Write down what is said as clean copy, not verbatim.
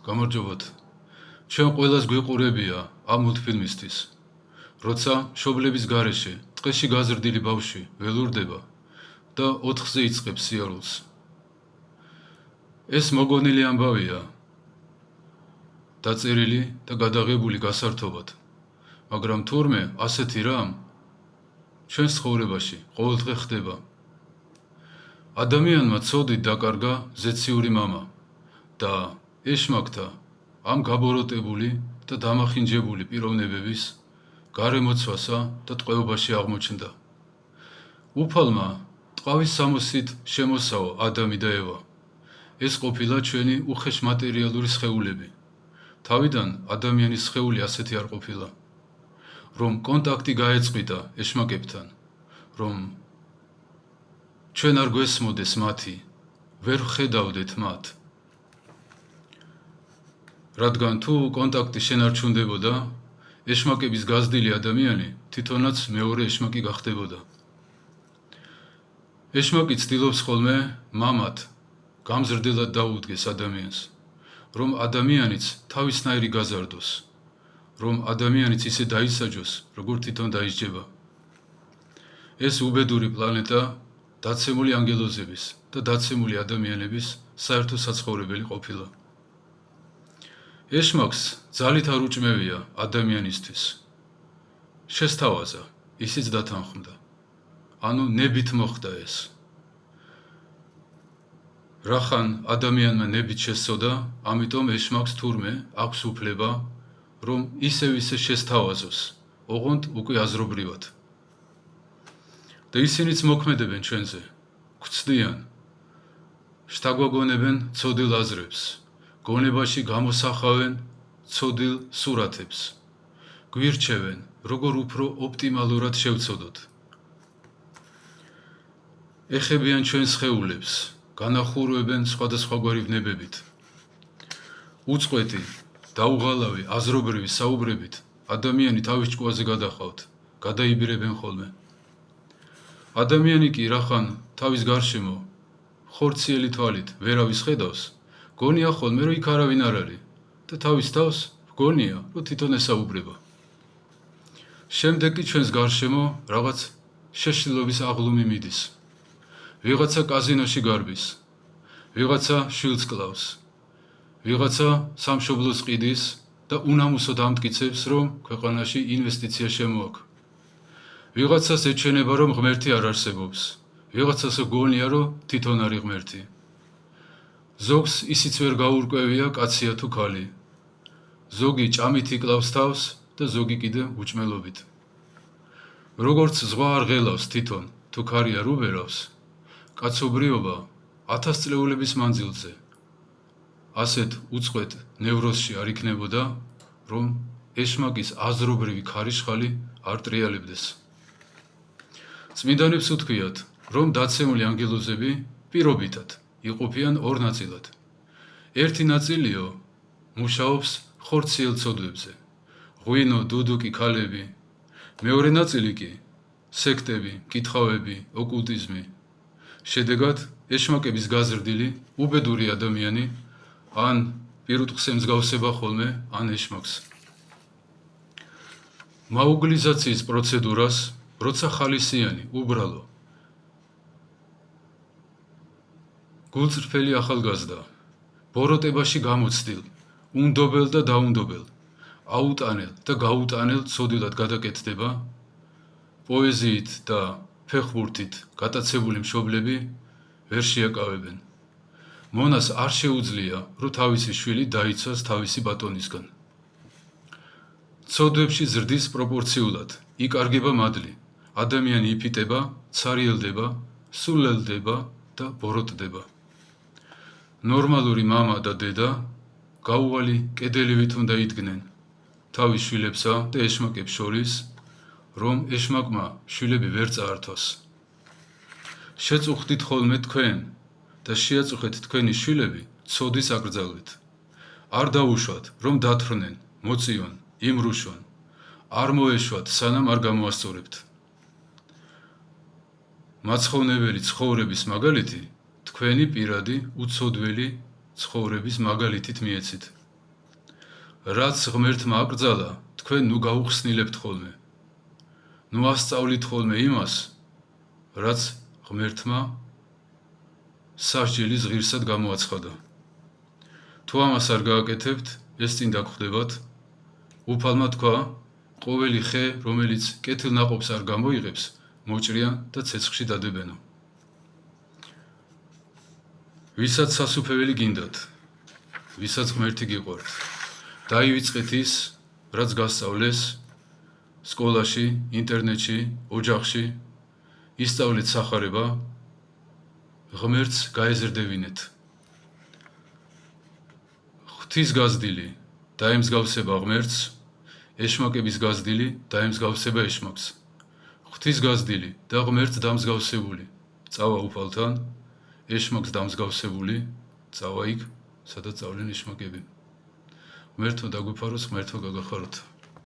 გამარჯობათ. ჩვენ ყველას გვიყურებია ამ მულტფილმისთვის. როცა მშობლების გარეშე ტყეში გაზრდილი ბავშვი ველურდება და 4-ზე იწყებს სიარულს. ეს მოგონილი ამბავია, დაწერილი და გადაღებული გასართობად, მაგრამ თურმე ასეთი რამ ჩვენს ცხოვრებაში ყოველდღე ხდება. ადამიანმა ცოდით დაკარგა ზეციური მამა და ეშმაკთა ამ გაბოროტებული და დამახინჯებული პიროვნებების გარემოცვასა და ტყვეობაში აღმოჩნდა. უფალმა ტყავის სამოსით შემოსავა ადამი და ევა. ეს ყოფილა ჩვენი უხეშ მატერიალური სხეულები. თავიდან ადამიანის სხეული ასეთი არ ყოფილა, რომ კონტაქტი გაეწყვიტა ეშმაკებთან, რომ ჩვენ არ გვესმოდეს მათი, ვერ ვხედავდეთ მათ. რადგან თუ კონტაქტი შენარჩუნდებოდა, ეშმაკების გაზრდილი ადამიანი თვითონაც მეორე ეშმაკი გახდებოდა. ეშმაკი ცდილობს ხოლმე მამად გამზრდელად დაუდგეს ადამიანს, რომ ადამიანიც თავისნაირი გაზარდოს, რომ ადამიანიც ისე დაისაჯოს, როგორ თვითონ დაისჯება. ეს უბედური პლანეტა დაცემული ანგელოზების და დაცემული ადამიანების საერთო საცხოვრებელი ყოფილა. ეშმაკს ძალით არ უჭმევია ადამიანისთვის. შესთავაზა, ისიც დათანხმდა. ანუ ნებით მოხდა ეს. რახან ადამიანმა ნებით შესწოდა, ამიტომ ეშმაკს თურმე აქვს უფლება, რომ ისევ შესთავაზოს, ოღონდ უკვე აზრობრივად. და ისინიც მოქმედებენ ჩვენზე, გვცდიან, შთაგვაგონებენ ცოდილ აზრებს, გონებაში გამოსახავენ ცოდილ სურათებს, გვირჩევენ, როგორ უფრო ოპტიმალურად შევცოდოთ. ეხებიან ჩვენ სხეულებს, განახურვებენ სხვადასხვაგვარი ვნებებით. უწყვეტი, დაუღალავი, აზრობრივი საუბრებით ადამიანი თავის ჭკუაზე გადაჰყავთ, გადაიბირებენ ხოლმე. ადამიანი კი რახან თავის გარშემო ხორციელი თვალით ვერავის ხედავს, გონია ხოლმე, რომ იქ არავინ არ არის და თავის თავს გონია, რომ თვითონ ესაუბრება. შემდეგ კი ჩვენს გარშემო რაღაც შეშლილობის აღლუმი მიდის. ვიღაცა კაზინოში გარბის, ვიღაცა შვილს კლავს, ვიღაცა სამშობლოს ყიდის და უნამუსოდ ამტკიცებს, რომ ქვეყანაში ინვესტიცია შემოაქვს. ვიღაცას ეჩვენება, რომ ღმერთი არ არსებობს, ვიღაცას გონია, რომ თვითონ არის ღმერთი. ზოგს ისიც ვერ გაურკვევია, კაცია თუ ქალი. ზოგი ჭამით იკლავს თავს და ზოგი კიდე უჭმელობით. როგორც ზღვა არ ღელავს თვითონ, თუ ქარი არ უბერავს, კაცობრიობა 1000 წლეულების მანძილზე ასეთ უწყვეტ ნევროზში არ იქნებოდა, რომ ეშმაკის აზრობრივი ქარიშხალი არ ტრიალებდეს. წმინდანებს უთქვიათ, რომ დაცემული ანგელოზები პირობითად იყოფიან ორ ნაწილად. ერთი ნაწილიო მუშაობს ხორციელ ცოდვებზე, ღვინო, დუდუკი, ქალები. მეორე ნაწილი კი სექტები, კითხავები, ოკულტიზმი. შედეგად ეშმაკების გაზრდილი, უბედური ადამიანი ან პირუტყვს ემსგავსება ხოლმე, ან ეშმაკს. მაუგლიზაციის პროცედურას, როცა ხალისიანი, უბრალო, გულწრფელი ახალგაზრდა, ბოროტებაში გამოცდილ, უნდობელ და დაუნდობელ, აუტანელ და გაუტანელ ცოდვილად გადაკეთდება, პოეზიით და ფეხბურთით გატაცებული მშობლები ვერ შეაკავებენ. მონას არ შეუძლია, რომ თავისი შვილი დაიცვას თავისი ბატონისგან. ცოდვებში ზრდის პროპორციულად, იკარგება მადლი, ადამიანი იფიტება, ცარიელდება, სულელდება და ბოროტდება. ნორმალური მამა და დედა გაუვალი კედელივით უნდა იდგნენ თავის შვილებსა და ეშმაკებს შორის, რომ ეშმაკმა შვილები ვერ წაართვას. შეწუხდით ხოლმე თქვენ და შეაწუხეთ თქვენი შვილები ცოდის აკრძალვით. არ დაუშვათ, რომ დათრნენ, მოწიონ, იმრუშონ, არ მოეშვათ, სანამ არ გამოასწორებთ. მაცხოვნებელი ცხოვრების მაგალითი თქვენი პირადი უცოდველი ცხოვრების მაგალითით მიეცით. რაც ღმერთმა აკრძალა, თქვენ ნუ გაუხსნილებთ ხოლმე. ნუ ასწავლით ხოლმე იმას, რაც ღმერთმა სასჯელის ღირსად გამოაცხადა. თუ ამას არ გააკეთებთ, ეს წინ დაგხვდებათ. უფალმა თქვა, ყოველი ხე, რომელიც კეთილ ნაყოფს არ გამოიღებს, მოჭრიან და ცეცხლში დადებენო. ვისაც სასუფეველი გინდათ, ვისაც ღმერთი გიყვართ, დაივიწყეთ ის, რაც გასწავლეს სკოლაში, ინტერნეტში, ოჯახში, ისწავლეთ სახარება, ღმერთს გაეზრდებინეთ. ღვთის გაზრდილი დაემსგავსება ღმერთს, ეშმაკების გაზრდილი დაემსგავსება ეშმაკს. ღვთის გაზრდილი და ღმერთს დამსგავსებული წავა უფალთან, ეშმაკს დამსგავსებული წავა იქ, სადაც წავდნენ ეშმაკები. ღმერთო დაგვიფაროს, ღმერთო გაგახაროთ.